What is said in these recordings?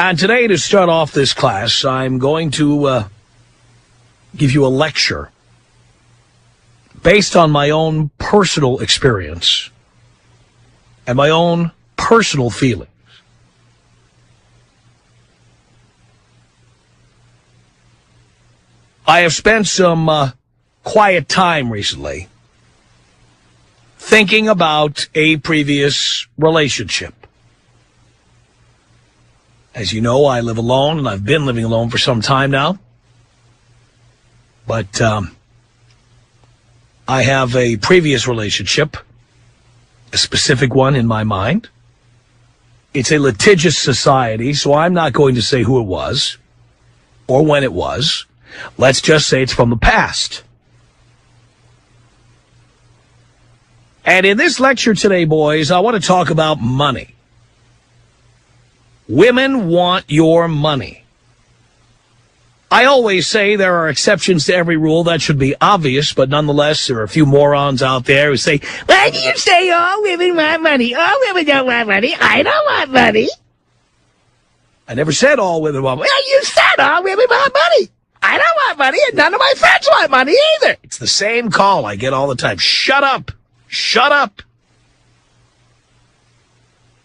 And today, to start off this class, I'm going to give you a lecture based on my own personal experience and my own personal feelings. I have spent some quiet time recently thinking about a previous relationship. As you know, I live alone, and I've been living alone for some time now. But I have a previous relationship, a specific one in my mind. It's a litigious society, so I'm not going to say who it was or when it was. Let's just say it's from the past. And in this lecture today, boys, I want to talk about money. Women want your money. I always say there are exceptions to every rule. That should be obvious, but nonetheless, there are a few morons out there who say, why do you say all women want money? All women don't want money. I don't want money. I never said all women want money. Well, you said all women want money. I don't want money, and none of my friends want money either. It's the same call I get all the time. Shut up. Shut up.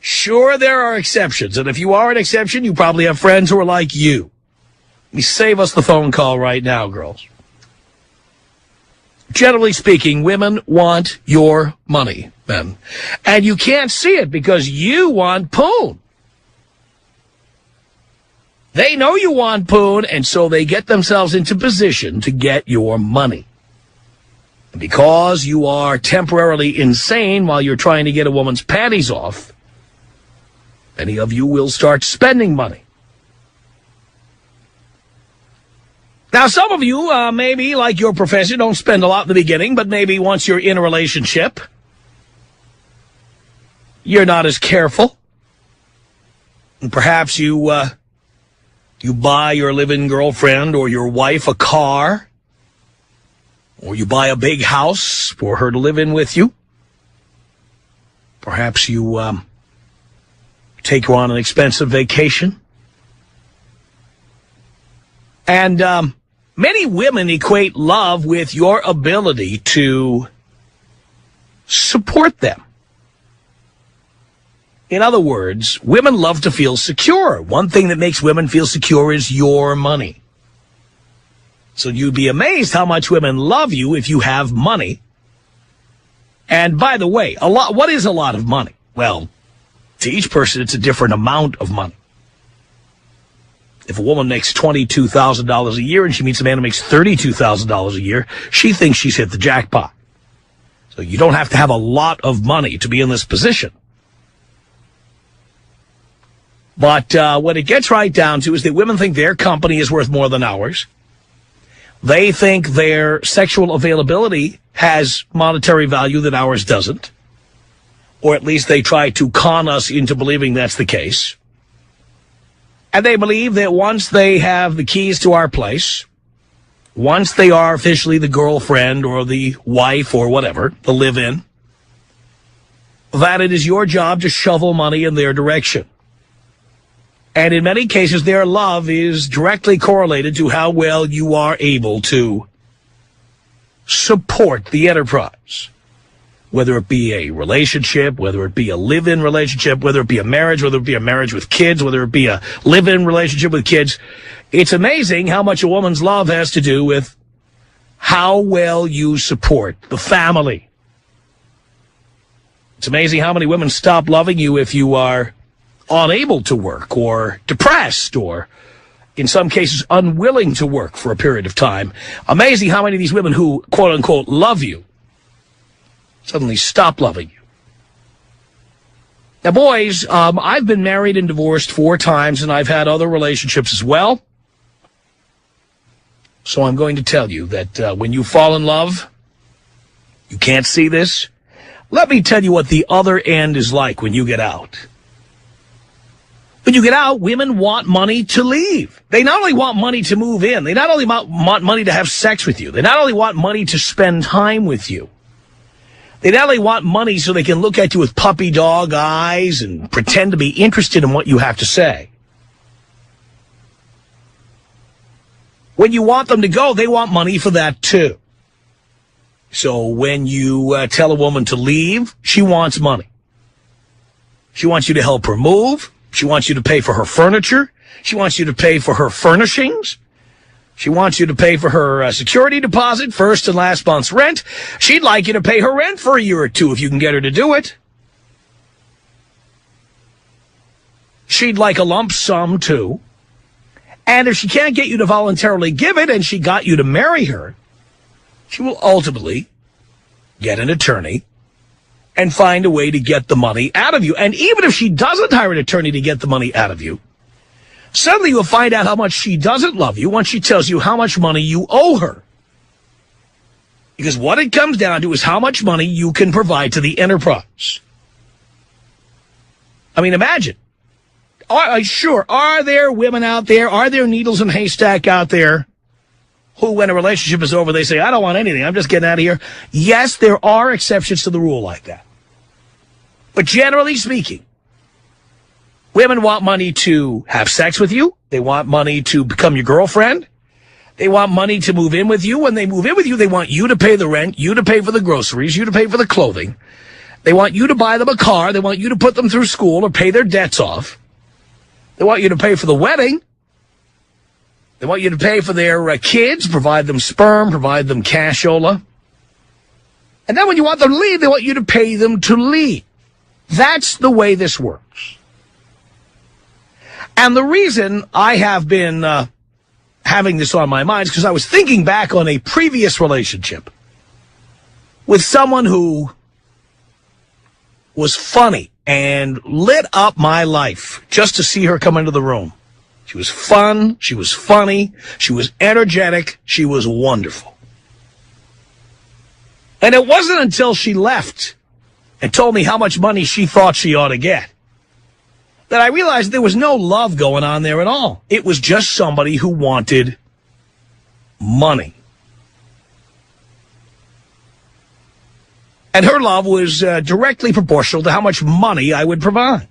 Sure, there are exceptions, and if you are an exception, you probably have friends who are like you. Let me save us the phone call right now, girls. Generally speaking, women want your money, men. And you can't see it because you want poon. They know you want poon, and so they get themselves into position to get your money. And because you are temporarily insane while you're trying to get a woman's panties off, many of you will start spending money. Now, some of you, maybe like your professor, don't spend a lot in the beginning, but maybe once you're in a relationship, you're not as careful. And perhaps you buy your live-in girlfriend or your wife a car, or you buy a big house for her to live in with you. Perhaps you take her on an expensive vacation. And many women equate love with your ability to support them. In other words, women love to feel secure. One thing that makes women feel secure is your money. So you'd be amazed how much women love you if you have money. And by the way, what is a lot of money? Well, to each person, it's a different amount of money. If a woman makes $22,000 a year and she meets a man who makes $32,000 a year, she thinks she's hit the jackpot. So you don't have to have a lot of money to be in this position. But what it gets right down to is that women think their company is worth more than ours. They think their sexual availability has monetary value that ours doesn't. Or at least they try to con us into believing that's the case. And they believe that once they have the keys to our place, once they are officially the girlfriend or the wife or whatever, the live-in, that it is your job to shovel money in their direction. And in many cases, their love is directly correlated to how well you are able to support the enterprise. Whether it be a relationship, whether it be a live-in relationship, whether it be a marriage, whether it be a marriage with kids, whether it be a live-in relationship with kids. It's amazing how much a woman's love has to do with how well you support the family. It's amazing how many women stop loving you if you are unable to work or depressed or, in some cases, unwilling to work for a period of time. Amazing how many of these women who, quote-unquote, love you suddenly stop loving you. Now, boys, I've been married and divorced 4 times, and I've had other relationships as well. So I'm going to tell you that when you fall in love, you can't see this. Let me tell you what the other end is like when you get out. When you get out, women want money to leave. They not only want money to move in, they not only want money to have sex with you, they not only want money to spend time with you. They not only want money so they can look at you with puppy dog eyes and pretend to be interested in what you have to say. When you want them to go, they want money for that too. So when you tell a woman to leave, she wants money. She wants you to help her move. She wants you to pay for her furniture. She wants you to pay for her furnishings. She wants you to pay for her security deposit, first and last month's rent. She'd like you to pay her rent for a year or two if you can get her to do it. She'd like a lump sum, too. And if she can't get you to voluntarily give it and she got you to marry her, she will ultimately get an attorney and find a way to get the money out of you. And even if she doesn't hire an attorney to get the money out of you, suddenly you'll find out how much she doesn't love you once she tells you how much money you owe her. Because what it comes down to is how much money you can provide to the enterprise. I mean, imagine. Are there women out there, are there needles in a haystack out there who, when a relationship is over, they say, I don't want anything, I'm just getting out of here? Yes, there are exceptions to the rule like that. But generally speaking, women want money to have sex with you. They want money to become your girlfriend. They want money to move in with you. When they move in with you, they want you to pay the rent, you to pay for the groceries, you to pay for the clothing. They want you to buy them a car. They want you to put them through school or pay their debts off. They want you to pay for the wedding. They want you to pay for their kids, provide them sperm, provide them cashola. And then when you want them to leave, they want you to pay them to leave. That's the way this works. And the reason I have been having this on my mind is because I was thinking back on a previous relationship with someone who was funny and lit up my life just to see her come into the room. She was fun, she was funny, she was energetic, she was wonderful. And it wasn't until she left and told me how much money she thought she ought to get that I realized there was no love going on there at all. It was just somebody who wanted money. And her love was directly proportional to how much money I would provide.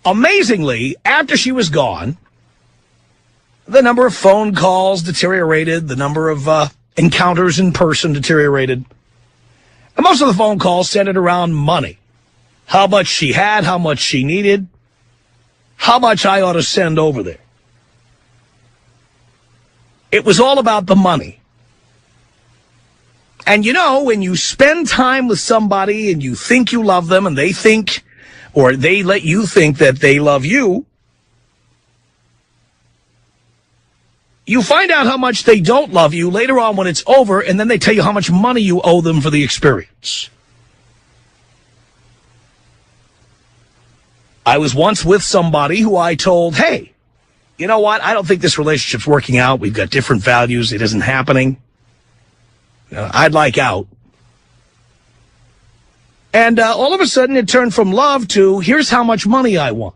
Amazingly, after she was gone, the number of phone calls deteriorated, the number of encounters in person deteriorated. And most of the phone calls centered around money. How much she had, how much she needed, how much I ought to send over there. It was all about the money. And you know, when you spend time with somebody and you think you love them and they think, or they let you think that they love you, you find out how much they don't love you later on when it's over, and then they tell you how much money you owe them for the experience. I was once with somebody who I told, hey, you know what? I don't think this relationship's working out. We've got different values. It isn't happening. I'd like out. And all of a sudden it turned from love to, here's how much money I want.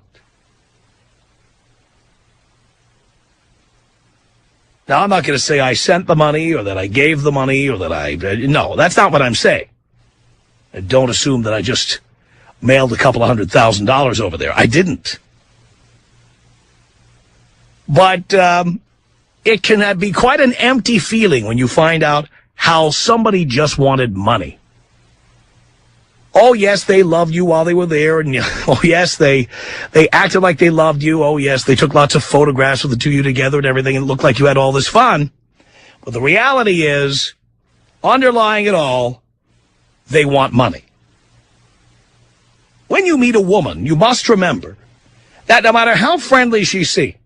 Now, I'm not going to say I sent the money or that I gave the money or that no, that's not what I'm saying. And don't assume that I just mailed a couple of $100,000 over there. I didn't. But it can be quite an empty feeling when you find out how somebody just wanted money. Oh, yes, they loved you while they were there. And oh, yes, they acted like they loved you. Oh, yes, they took lots of photographs of the two of you together and everything. And it looked like you had all this fun. But the reality is, underlying it all, they want money. When you meet a woman, you must remember that no matter how friendly she seems,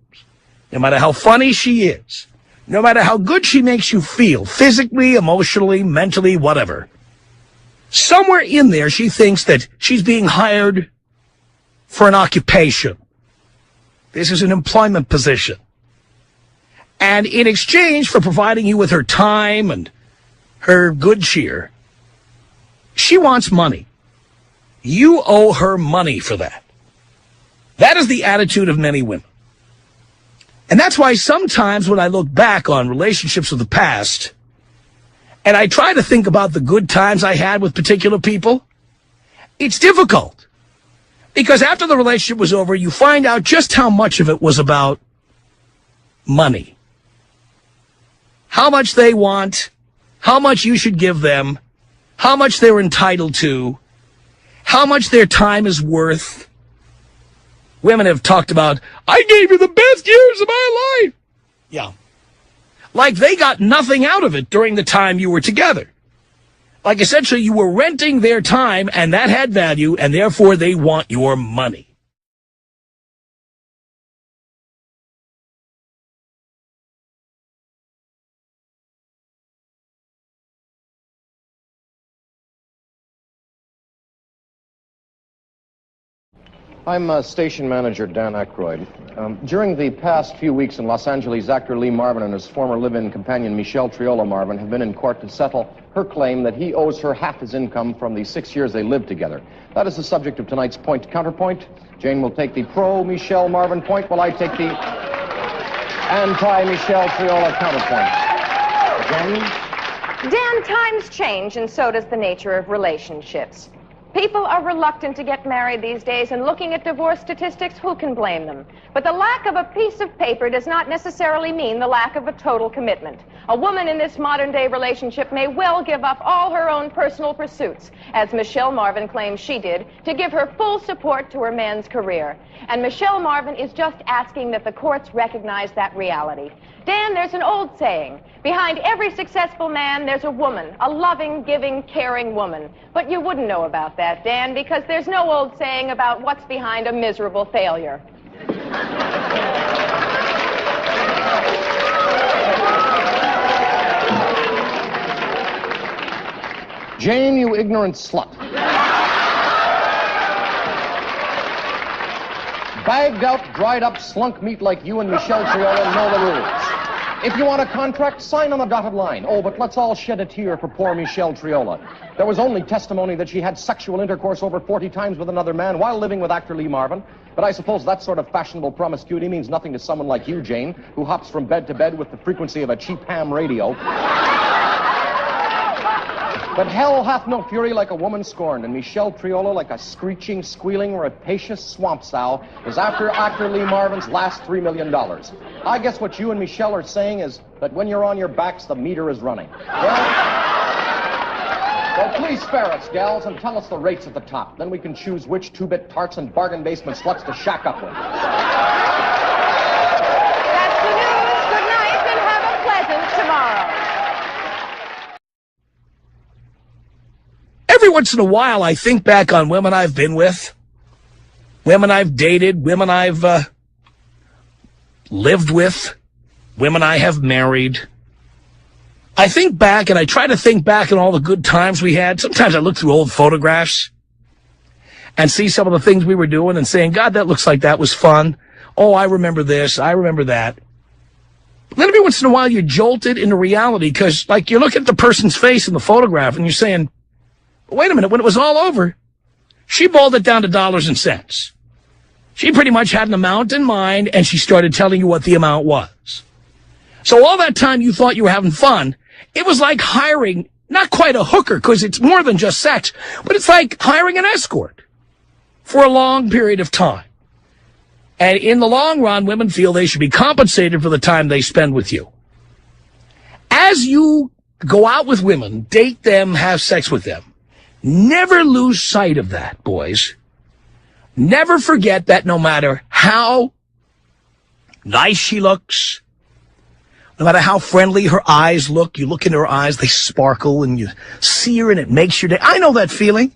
no matter how funny she is, no matter how good she makes you feel, physically, emotionally, mentally, whatever, somewhere in there she thinks that she's being hired for an occupation. This is an employment position. And in exchange for providing you with her time and her good cheer, she wants money. You owe her money for that. That is the attitude of many women. And that's why sometimes when I look back on relationships of the past, and I try to think about the good times I had with particular people, it's difficult. Because after the relationship was over, you find out just how much of it was about money. How much they want, how much you should give them, how much they're entitled to, how much their time is worth. Women have talked about, I gave you the best years of my life. Yeah. Like they got nothing out of it during the time you were together. Like essentially you were renting their time and that had value and therefore they want your money. I'm station manager Dan Aykroyd. During the past few weeks in Los Angeles, actor Lee Marvin and his former live-in companion Michelle Triola Marvin have been in court to settle her claim that he owes her half his income from the 6 years they lived together. That is the subject of tonight's point-counterpoint. Jane will take the pro-Michelle Marvin point while I take the anti-Michelle Triola counterpoint. Jane? Dan, times change, and so does the nature of relationships. People are reluctant to get married these days, and looking at divorce statistics, who can blame them? But the lack of a piece of paper does not necessarily mean the lack of a total commitment. A woman in this modern-day relationship may well give up all her own personal pursuits, as Michelle Marvin claims she did, to give her full support to her man's career. And Michelle Marvin is just asking that the courts recognize that reality. Dan, there's an old saying, behind every successful man, there's a woman, a loving, giving, caring woman. But you wouldn't know about that, Dan, because there's no old saying about what's behind a miserable failure. Jane, you ignorant slut. Bagged out, dried up, slunk meat like you and Michelle Triola know the rules. If you want a contract, sign on the dotted line. Oh, but let's all shed a tear for poor Michelle Triola. There was only testimony that she had sexual intercourse over 40 times with another man while living with actor Lee Marvin. But I suppose that sort of fashionable promiscuity means nothing to someone like you, Jane, who hops from bed to bed with the frequency of a cheap ham radio. But hell hath no fury like a woman scorned, and Michelle Triola, like a screeching, squealing, rapacious swamp sow, is after actor Lee Marvin's last $3 million. I guess what you and Michelle are saying is that when you're on your backs, the meter is running. Well, please spare us, gals, and tell us the rates at the top. Then we can choose which two-bit tarts and bargain basement sluts to shack up with. That's the news. Good night, and have a pleasant tomorrow. Every once in a while, I think back on women I've been with, women I've dated, women I've lived with, women I have married. I think back, and I try to think back on all the good times we had. Sometimes I look through old photographs and see some of the things we were doing and saying, God, that looks like that was fun. Oh, I remember this. I remember that. But then every once in a while, you're jolted into reality because, like, you look at the person's face in the photograph and you're saying, wait a minute, when it was all over, she boiled it down to dollars and cents. She pretty much had an amount in mind, and she started telling you what the amount was. So all that time you thought you were having fun, it was like hiring, not quite a hooker, because it's more than just sex, but it's like hiring an escort for a long period of time. And in the long run, women feel they should be compensated for the time they spend with you. As you go out with women, date them, have sex with them, never lose sight of that, boys. Never forget that no matter how nice she looks, no matter how friendly her eyes look, you look in her eyes, they sparkle, and you see her, and it makes your day. I know that feeling.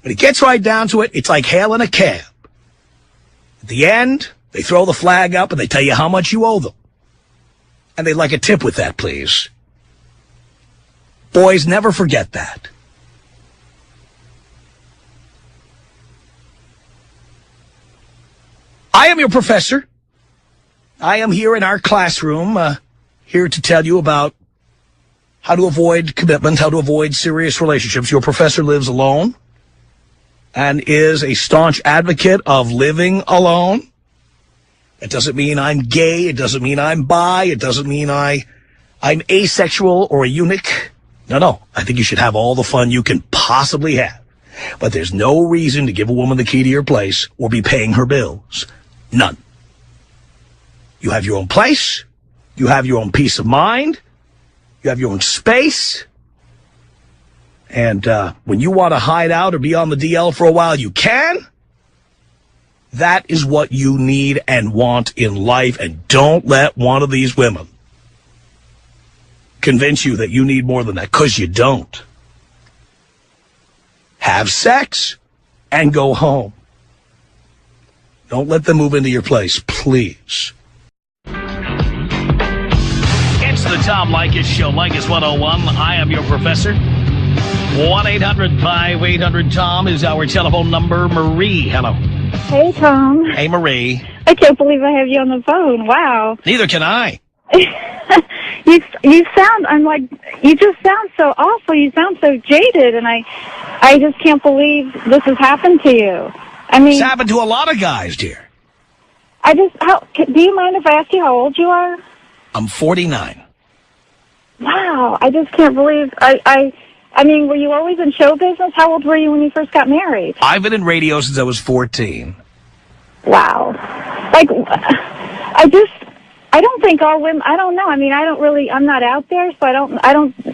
When it gets right down to it, it's like hailing a cab. At the end, they throw the flag up, and they tell you how much you owe them. And they'd like a tip with that, please. Boys, never forget that. I am your professor. I am here in our classroom, here to tell you about how to avoid commitment, how to avoid serious relationships. Your professor lives alone and is a staunch advocate of living alone. It doesn't mean I'm gay. It doesn't mean I'm bi. It doesn't mean I'm asexual or a eunuch. No. I think you should have all the fun you can possibly have. But there's no reason to give a woman the key to your place or be paying her bills. None. You have your own place. You have your own peace of mind. You have your own space. And when you want to hide out or be on the DL for a while, you can. That is what you need and want in life. And don't let one of these women convince you that you need more than that, because you don't. Have sex and go home. Don't let them move into your place, please. It's the Tom Leykis Show, Leykis 101. I am your professor. 1-800-5800-TOM is our telephone number. Marie, hello. Hey, Tom. Hey, Marie. I can't believe I have you on the phone. Wow. Neither can I. You sound, you just sound so awful. You sound so jaded, and I just can't believe this has happened to you. I mean, It's happened to a lot of guys, dear. do you mind if I ask you how old you are? I'm 49. Wow. I just can't believe, I mean, were you always in show business? How old were you when you first got married? I've been in radio since I was 14. Wow. I don't think all women, I don't know. I mean, I'm not out there, so I don't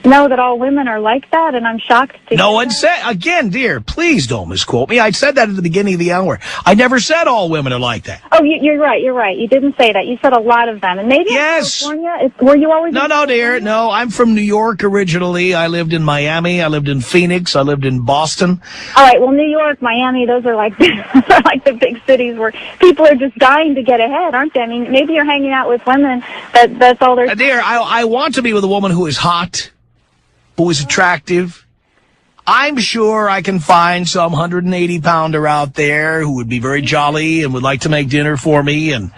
know that all women are like that, and I'm shocked to No hear one that. said, again, dear, please don't misquote me. I said that at the beginning of the hour. I never said all women are like that. Oh, you're right. You didn't say that. You said a lot of them. And maybe Yes. in California, were you always in No, dear. California? No, I'm from New York originally. I lived in Miami. I lived in Phoenix. I lived in Boston. All right, well, New York, Miami, those are like, like the big cities where people are just dying to get ahead, aren't they? I mean, maybe you're hanging out with women that's all they're... Dear, I want to be with a woman who is hot, who is attractive. I'm sure I can find some 180-pounder out there who would be very jolly and would like to make dinner for me and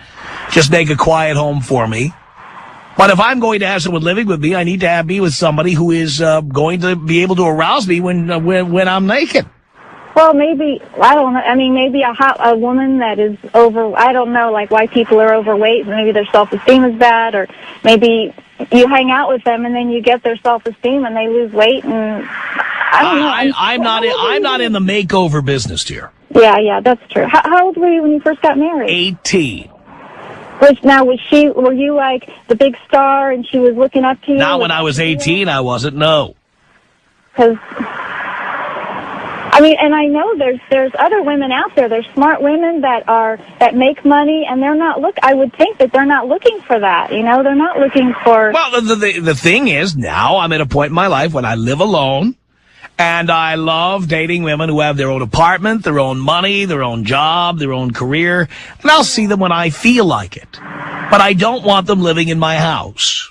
just make a quiet home for me. But if I'm going to have someone living with me, I need to be with somebody who is going to be able to arouse me when I'm naked. Well, maybe, I don't know, I mean, maybe a woman that is I don't know, like why people are overweight, maybe their self-esteem is bad, or maybe you hang out with them and then you get their self-esteem and they lose weight, and I don't know. I'm not in the makeover business, dear. Yeah, that's true. How old were you when you first got married? 18. Were you like the big star and she was looking up to you? Not when I was 18, I wasn't, no. Because, I mean, and I know there's other women out there. There's smart women that make money, and I would think that they're not looking for that. You know, they're not looking for. Well, the thing is, now I'm at a point in my life when I live alone, and I love dating women who have their own apartment, their own money, their own job, their own career, and I'll see them when I feel like it. But I don't want them living in my house.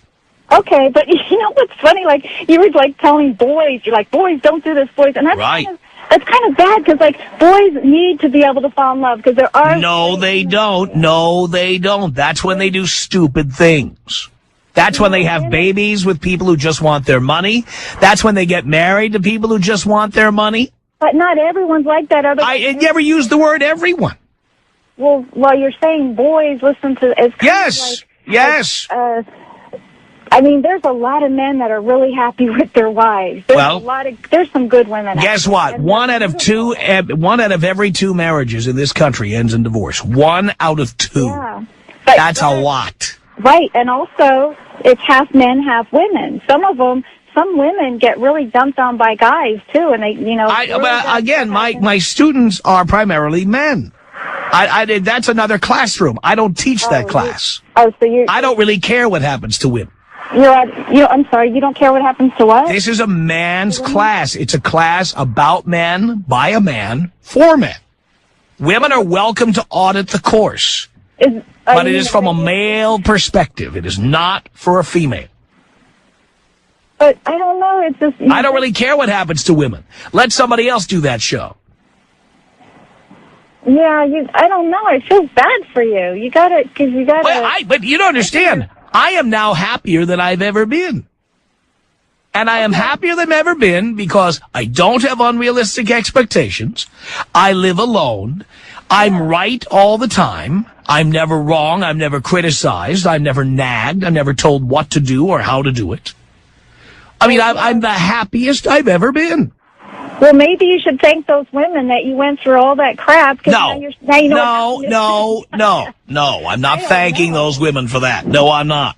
Okay, but you know what's funny? Like, you were like telling boys, you're like, boys, don't do this, boys, and that's Right. That's kind of bad, because, like, boys need to be able to fall in love, because there are... No, they don't. No, they don't. That's when they do stupid things. That's when they have babies with people who just want their money. That's when they get married to people who just want their money. But not everyone's like that. I never use the word everyone. Well, you're saying boys listen to... It's kind Yes, of like, yes. I mean, there's a lot of men that are really happy with their wives. There's some good women. Guess what? One out of every two marriages in this country ends in divorce. 1 out of 2. Yeah. That's a lot. Right, and also, it's half men, half women. Some women get really dumped on by guys, too, and they, you know... My students are primarily men. That's another classroom. I don't teach that class. I don't really care what happens to women. I'm sorry, you don't care what happens to what? This is a man's class. It's a class about men, by a man, for men. Women are welcome to audit the course. But it is from a male perspective. It is not for a female. But I don't know, it's just... I don't really care what happens to women. Let somebody else do that show. Yeah, I don't know. It feels bad for you. You gotta... But you don't understand. I am now happier than I've ever been. And I am happier than I've ever been because I don't have unrealistic expectations. I live alone. I'm right all the time. I'm never wrong. I'm never criticized. I'm never nagged. I'm never told what to do or how to do it. I mean, I'm the happiest I've ever been. Well, maybe you should thank those women that you went through all that crap. 'Cause now you know no. I'm not thanking those women for that. No, I'm not.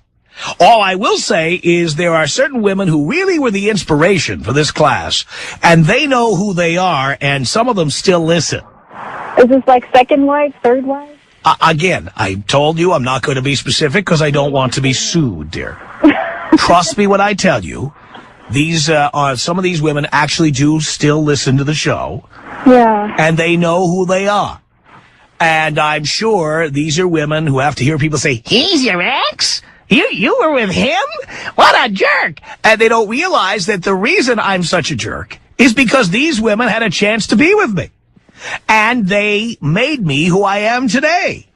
All I will say is there are certain women who really were the inspiration for this class, and they know who they are, and some of them still listen. Is this like second wife, third wife? Again, I told you I'm not going to be specific because I don't want to be sued, dear. Trust me when I tell you. These some of these women actually do still listen to the show. Yeah. And they know who they are. And I'm sure these are women who have to hear people say, "He's your ex? You were with him? What a jerk." And they don't realize that the reason I'm such a jerk is because these women had a chance to be with me. And they made me who I am today.